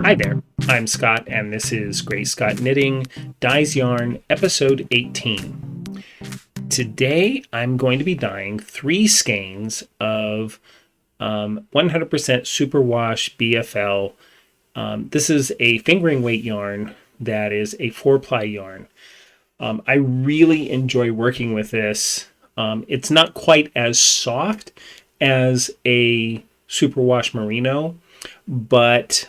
Hi there, I'm Scott, and this is GreatScott Knitting Dyes Yarn, episode 18. Today, I'm going to be dyeing 3 skeins of 100% superwash BFL. This is a fingering weight yarn that is a 4-ply yarn. I really enjoy working with this. It's not quite as soft as a superwash merino, but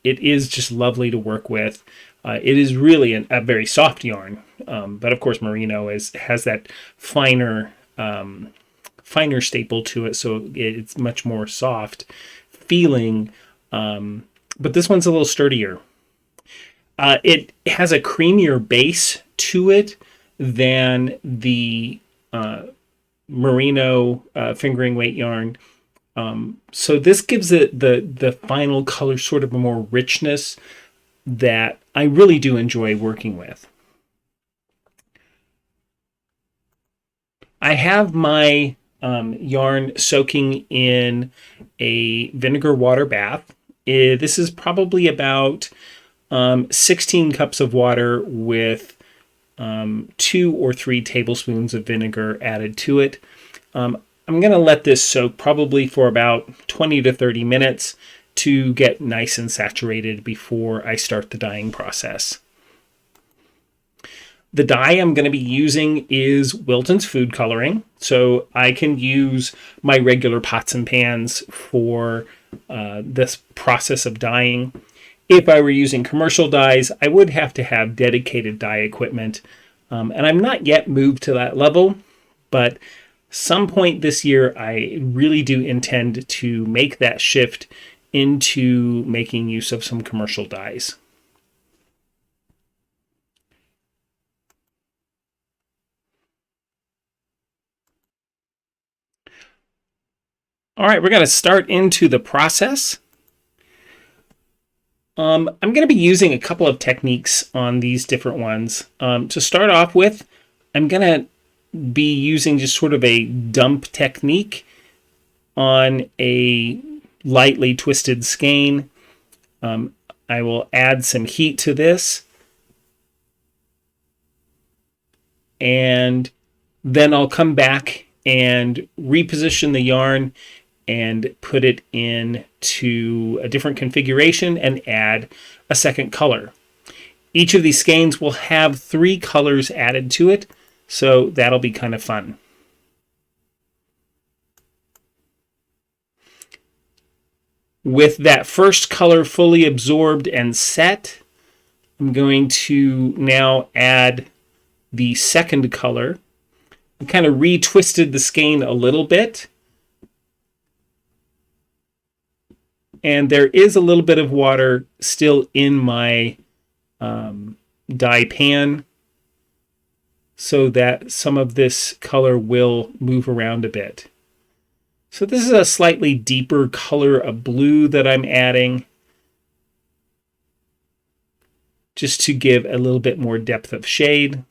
it is just lovely to work with. It is really a very soft yarn, but of course merino has that finer staple to it, so it's much more soft feeling. But this one's a little sturdier. It has a creamier base to it than the merino fingering weight yarn. So this gives it the final color sort of a more richness that I really do enjoy working with. I have my yarn soaking in a vinegar water bath. This is probably about 16 cups of water with 2 or 3 tablespoons of vinegar added to it. I'm going to let this soak probably for about 20 to 30 minutes to get nice and saturated before I start the dyeing process. The dye I'm going to be using is Wilton's food coloring, so I can use my regular pots and pans for this process of dyeing. If I were using commercial dyes, I would have to have dedicated dye equipment, and I'm not yet moved to that level, but some point this year, I really do intend to make that shift into making use of some commercial dyes. All right, we're going to start into the process. I'm going to be using a couple of techniques on these different ones. To start off with, I'm going to be using just sort of a dump technique on a lightly twisted skein. I will add some heat to this, and then I'll come back and reposition the yarn and put it into a different configuration and add a second color. Each of these skeins will have 3 colors added to it, so that'll be kind of fun. With that first color fully absorbed and set, I'm going to now add the second color. I kind of retwisted the skein a little bit, and there is a little bit of water still in my dye pan, so that some of this color will move around a bit. So this is a slightly deeper color of blue that I'm adding, just to give a little bit more depth of shade.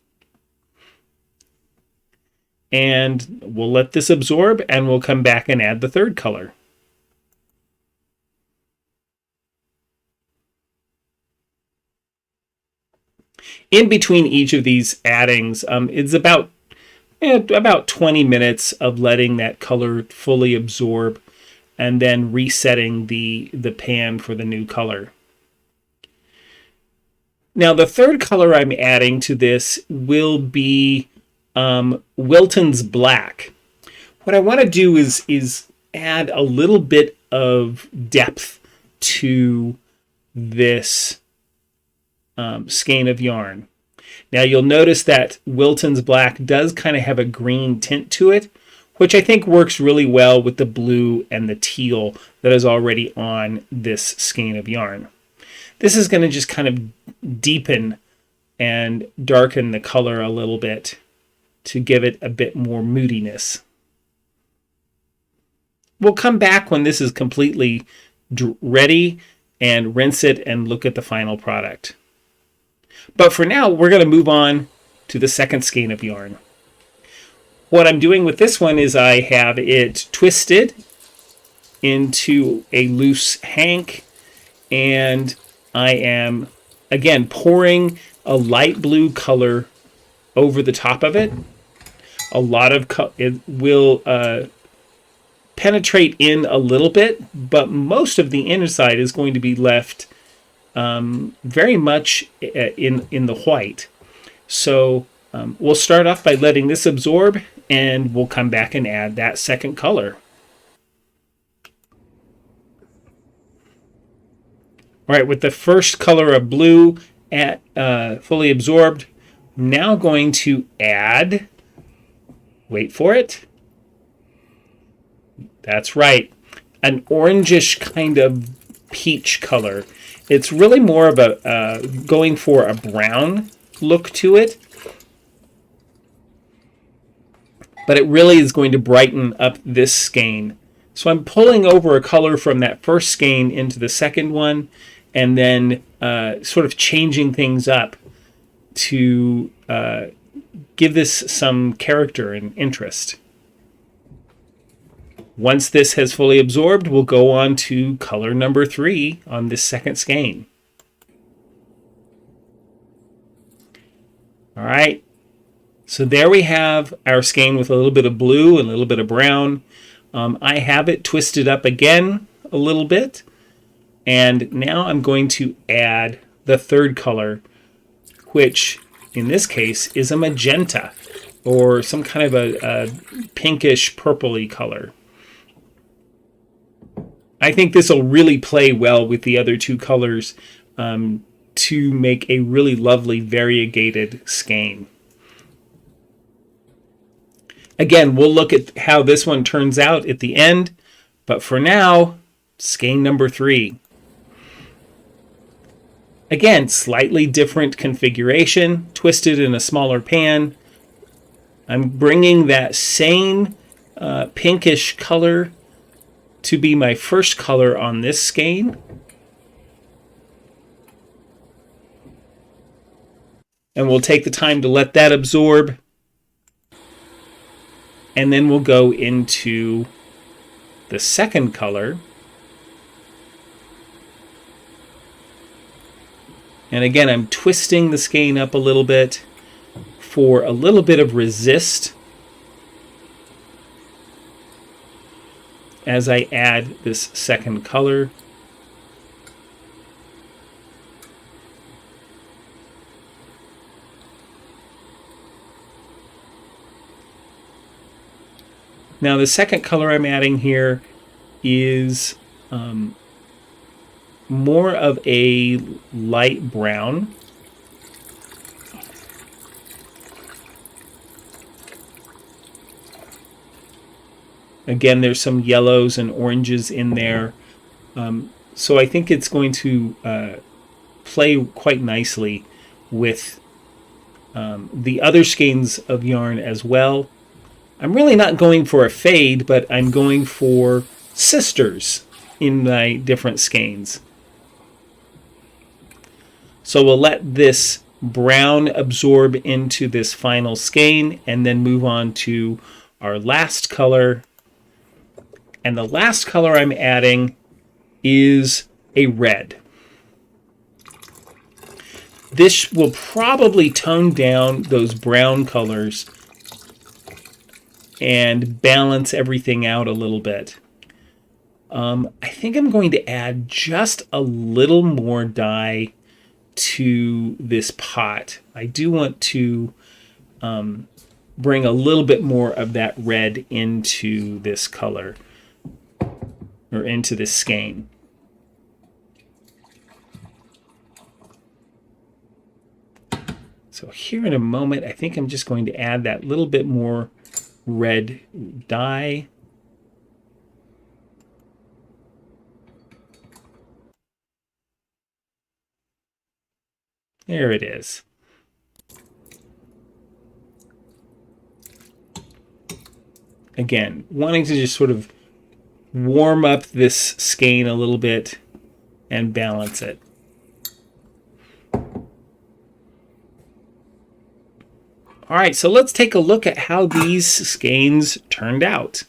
And we'll let this absorb, and we'll come back and add the third color. In between each of these addings, it's about 20 minutes of letting that color fully absorb and then resetting the pan for the new color. Now the third color I'm adding to this will be Wilton's Black. What I want to do is add a little bit of depth to this skein of yarn. Now you'll notice that Wilton's Black does kind of have a green tint to it, which I think works really well with the blue and the teal that is already on this skein of yarn. This is going to just kind of deepen and darken the color a little bit to give it a bit more moodiness. We'll come back when this is completely ready and rinse it and look at the final product. But for now, we're going to move on to the second skein of yarn. What I'm doing with this one is I have it twisted into a loose hank, and I am, again, pouring a light blue color over the top of it. A lot of it will penetrate in a little bit, but most of the inside is going to be left very much in the white. So we'll start off by letting this absorb, and we'll come back and add that second color. All right, with the first color of blue fully absorbed, now going to add, wait for it, that's right, an orangish kind of peach color. It's really more of a going for a brown look to it, but it really is going to brighten up this skein. So I'm pulling over a color from that first skein into the second one, and then sort of changing things up to give this some character and interest. Once this has fully absorbed, we'll go on to color number 3 on this second skein. All right, so there we have our skein with a little bit of blue and a little bit of brown. I have it twisted up again a little bit, and now I'm going to add the third color, which in this case is a magenta, or some kind of a pinkish purpley color. I think this will really play well with the other two colors to make a really lovely variegated skein. Again, we'll look at how this one turns out at the end, but for now, skein number 3. Again, slightly different configuration, twisted in a smaller pan. I'm bringing that same pinkish color to be my first color on this skein. And we'll take the time to let that absorb. And then we'll go into the second color. And again, I'm twisting the skein up a little bit for a little bit of resist as I add this second color. Now the second color I'm adding here is more of a light brown. Again, there's some yellows and oranges in there. So I think it's going to play quite nicely with the other skeins of yarn as well. I'm really not going for a fade, but I'm going for sisters in my different skeins. So we'll let this brown absorb into this final skein and then move on to our last color. And the last color I'm adding is a red. This will probably tone down those brown colors and balance everything out a little bit. I think I'm going to add just a little more dye to this pot. I do want to bring a little bit more of that red into this color, or into this skein. So here in a moment, I think I'm just going to add that little bit more red dye. There it is. Again, wanting to just sort of warm up this skein a little bit and balance it. All right, so let's take a look at how these skeins turned out.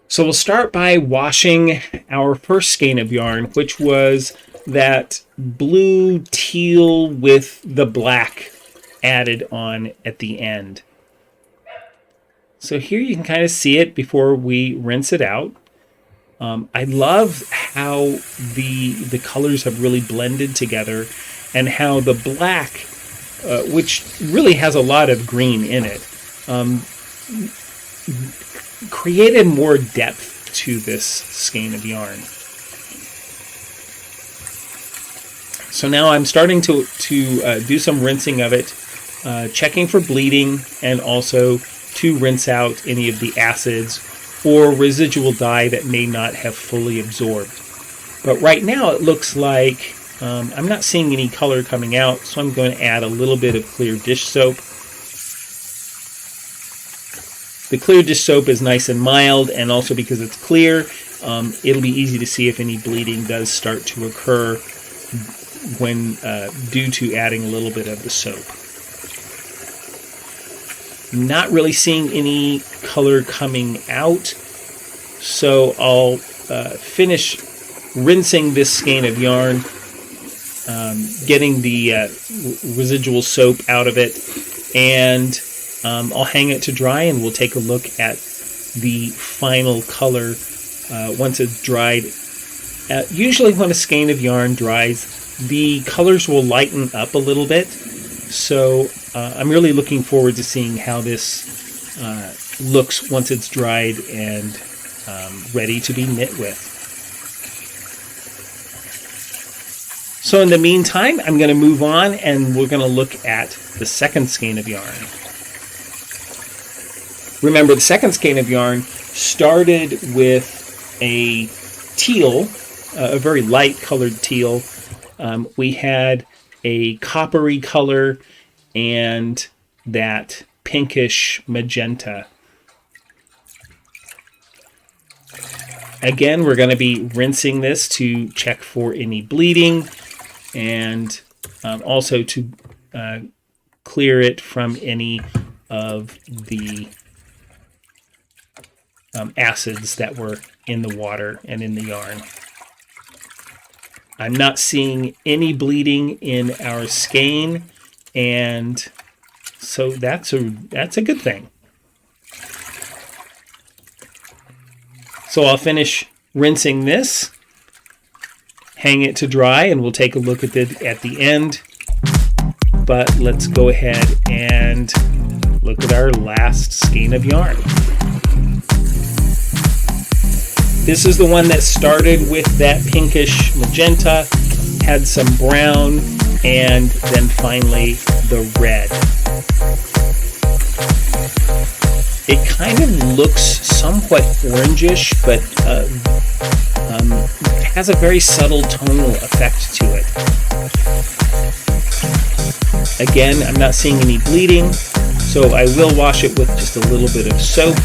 So we'll start by washing our first skein of yarn, which was that blue teal with the black added on at the end. So here you can kind of see it before we rinse it out. I love how the colors have really blended together, and how the black, which really has a lot of green in it, created more depth to this skein of yarn. So now I'm starting to do some rinsing of it, checking for bleeding, and also to rinse out any of the acids or residual dye that may not have fully absorbed. But right now it looks like I'm not seeing any color coming out, so I'm going to add a little bit of clear dish soap. The clear dish soap is nice and mild, and also because it's clear, it'll be easy to see if any bleeding does start to occur when due to adding a little bit of the soap. Not really seeing any color coming out, so I'll finish rinsing this skein of yarn, getting the residual soap out of it, and I'll hang it to dry, and we'll take a look at the final color once it's dried. Usually when a skein of yarn dries, the colors will lighten up a little bit, so I'm really looking forward to seeing how this looks once it's dried and ready to be knit with. So in the meantime, I'm going to move on, and we're going to look at the second skein of yarn. Remember, the second skein of yarn started with a teal, a very light colored teal. We had a coppery color and that pinkish magenta. Again, we're going to be rinsing this to check for any bleeding, and also to clear it from any of the acids that were in the water and in the yarn. I'm not seeing any bleeding in our skein, and so that's a good thing. So I'll finish rinsing this, hang it to dry, and we'll take a look at it at the end. But let's go ahead and look at our last skein of yarn. This is the one that started with that pinkish magenta, had some brown, and then finally the red. It kind of looks somewhat orangish, but has a very subtle tonal effect to it. Again, I'm not seeing any bleeding, so I will wash it with just a little bit of soap.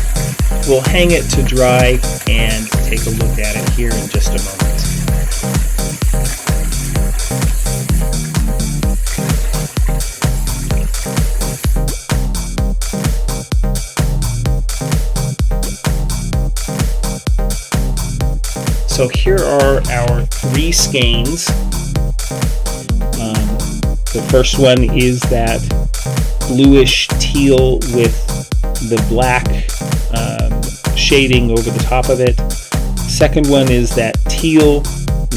We'll hang it to dry and take a look at it here in just a moment. So here are our three skeins. The first one is that bluish teal with the black shading over the top of it. Second one is that teal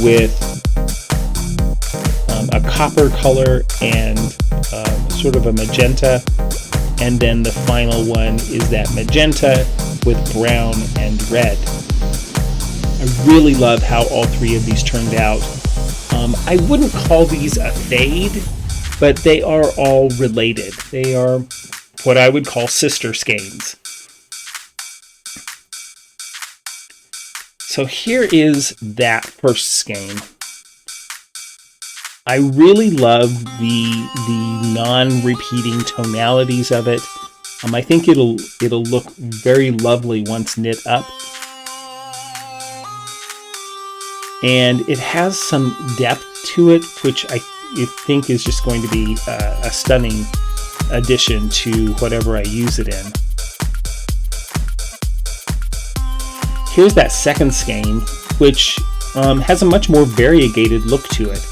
with a copper color and sort of a magenta. And then the final one is that magenta with brown and red. I really love how all three of these turned out. I wouldn't call these a fade, but they are all related. They are what I would call sister skeins. So here is that first skein. I really love the non-repeating tonalities of it. I think it'll look very lovely once knit up. And it has some depth to it, which I think is just going to be a stunning addition to whatever I use it in. Here's that second skein, which has a much more variegated look to it.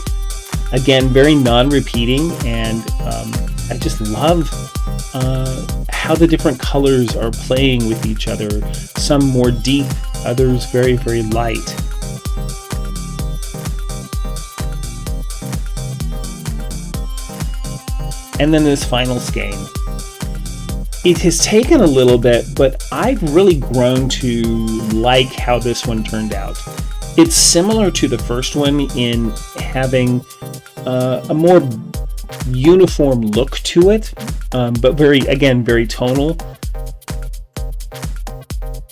Again, very non-repeating, and I just love how the different colors are playing with each other. Some more deep, others very, very light. And then this final skein. It has taken a little bit, but I've really grown to like how this one turned out. It's similar to the first one in having a more uniform look to it, but very tonal.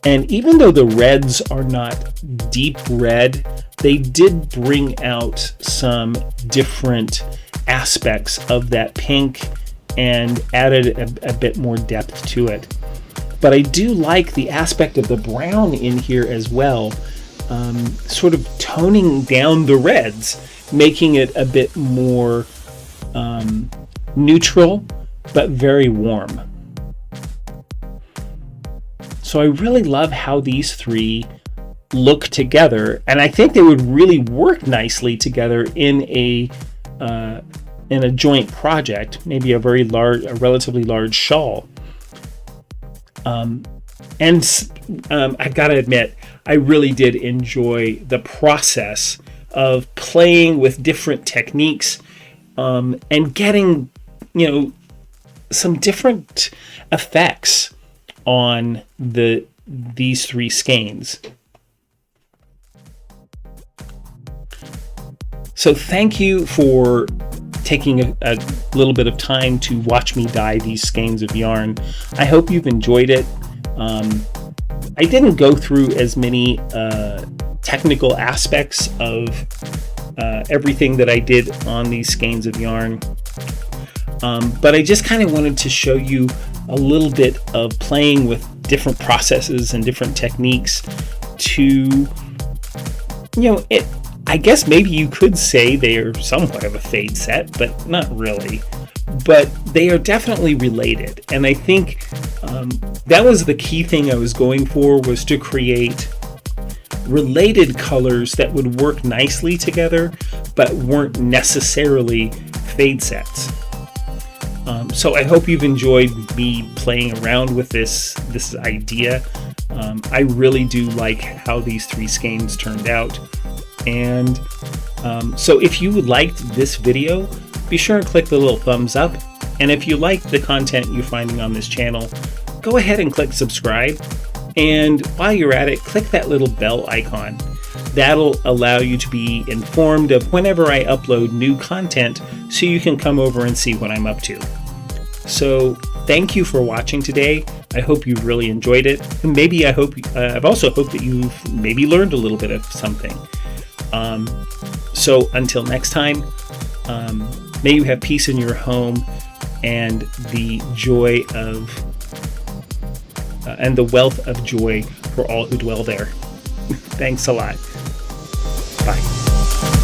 And even though the reds are not deep red, they did bring out some different aspects of that pink and added a bit more depth to it. But I do like the aspect of the brown in here as well, sort of toning down the reds, making it a bit more neutral, but very warm. So I really love how these three look together, and I think they would really work nicely together in a joint project, maybe a relatively large shawl. I've got to admit, I really did enjoy the process of playing with different techniques and getting, some different effects on these three skeins. So thank you for taking a little bit of time to watch me dye these skeins of yarn. I hope you've enjoyed it. I didn't go through as many technical aspects of everything that I did on these skeins of yarn, but I just kind of wanted to show you a little bit of playing with different processes and different techniques to, I guess maybe you could say they are somewhat of a fade set, but not really. But they are definitely related, and I think that was the key thing I was going for, was to create related colors that would work nicely together, but weren't necessarily fade sets. So I hope you've enjoyed me playing around with this idea. I really do like how these three skeins turned out. And so if you liked this video, be sure and click the little thumbs up. And if you like the content you're finding on this channel, go ahead and click subscribe. And while you're at it, click that little bell icon. That'll allow you to be informed of whenever I upload new content, so you can come over and see what I'm up to. So thank you for watching today. I hope you've really enjoyed it. And maybe I've also hoped that you've maybe learned a little bit of something. So until next time, may you have peace in your home and the joy of and the wealth of joy for all who dwell there. Thanks a lot. Bye.